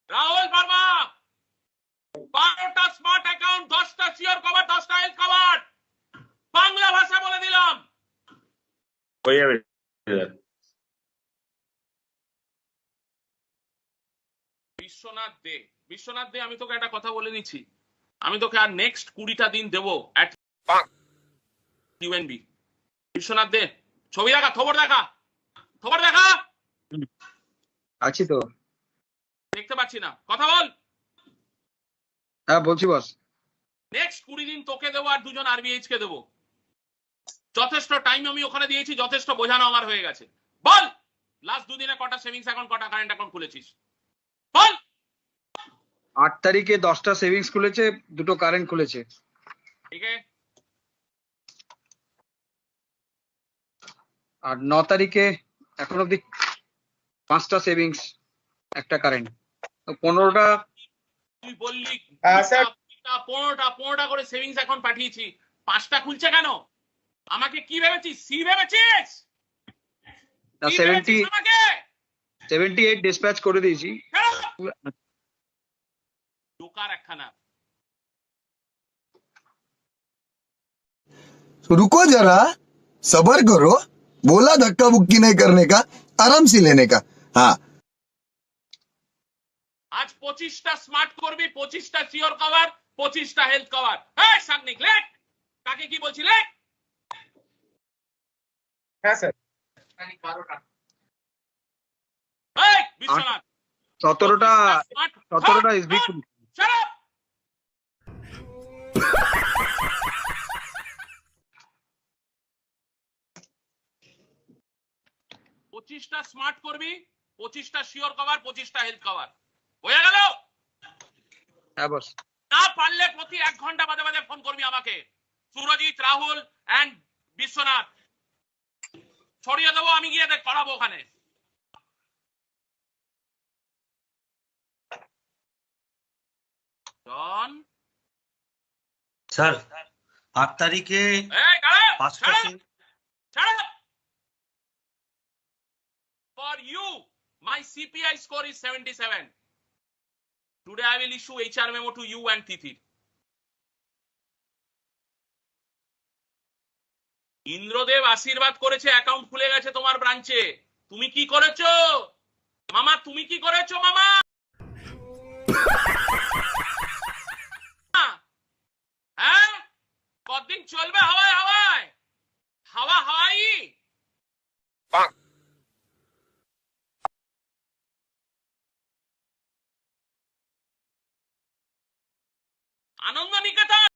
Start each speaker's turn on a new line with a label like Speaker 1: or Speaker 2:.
Speaker 1: Rahul Burma 12টা smart account, 10টা sure cover, 10টা health cover. Bangla ভাষা বলে দিলাম,
Speaker 2: হয়ে যাবে।
Speaker 1: বিশ্বনাথ দে আমি তোকে একটা কথা বলে নিচ্ছি, আমি তোকে আর নেক্সট 20টা দিন দেবো at UNB। বিশ্বনাথ দে, ছবি দেখা, খবর দেখা, খবর দেখা।
Speaker 3: আছি তো।
Speaker 1: দেখতে পাচ্ছি না, কথা বল।
Speaker 3: হ্যাঁ বলছি বস।
Speaker 1: নেক্সট 20 দিন তোকে দেবো আর 2জন RBH কে দেবো। যথেষ্ট টাইম আমি ওখানে দিয়েছি, যথেষ্ট বোঝানো আমার হয়ে গেছে। বল, লাস্ট 2 দিনে কটা সেভিংস অ্যাকাউন্ট, কটা কারেন্ট অ্যাকাউন্ট খুলেছিস? বল।
Speaker 3: 8 তারিখে 10টা সেভিংস খুলেছে, 2টো কারেন্ট খুলেছে।
Speaker 1: ঠিক আছে।
Speaker 3: আর 9 তারিখে এখন অব্দি 5টা সেভিংস, একটা কারেন্ট, 15টা।
Speaker 1: তুই বললি
Speaker 3: স্যার
Speaker 1: 15টা করে সেভিংস অ্যাকাউন্ট পাঠিয়েছি, 5টা খুলছে কেন? আমাকে কি ভেবেছিস, সি ভেবেছিস?
Speaker 3: না,
Speaker 1: কি ভেবেছিস আমাকে?
Speaker 3: 78 ডিসপ্যাচ করে দিয়েছি।
Speaker 1: দোকার একখানা।
Speaker 4: रुको जरा, सबर करो, बोला धक्का बुक्की नहीं करने का, आराम से लेने का। हाँ,
Speaker 1: আজ 25টা স্মার্ট করবি, 25টা শিওর কভার, 25টা হেলথ কভার। এই সাগনিক লেখ, কাকে কি বলছি লেখ।
Speaker 3: হ্যাঁ স্যার।
Speaker 1: 12টা। এই বিশ্বনাথ
Speaker 3: 17টা
Speaker 1: স্মার্ট,
Speaker 3: 17টা এসবি।
Speaker 1: Shut up. 25টা স্মার্ট করবি, 25টা শিওর কভার, 25টা হেলথ কভার। হয়ে গেল?
Speaker 3: হ্যাঁ বস।
Speaker 1: না পারলে প্রতি 1 ঘন্টা বাদে বাদে ফোন করবি আমাকে। সুরজিৎ, রাহুল এন্ড বিশ্বনাথ ছড়িয়ে দেবো, আমি গিয়ে করাবো ওখানে। জন
Speaker 2: স্যার 8 তারিখে
Speaker 1: এই গাড়া
Speaker 2: 5টা
Speaker 1: shut up. For you, my CPI score is 77. Today I will issue HR memo to you and Tithi. Indradev আশীর্বাদ করেছে, অ্যাকাউন্ট খুলে গেছে তোমার ব্রাঞ্চে। তুমি কি করেছো মামা? তুমি কি করেছো মামা? হ্যাঁ, কতদিন চলবে হাওয়ায় হাওয়ায়? হাওয়া হাওয়াই। আনন্দ নিকেতন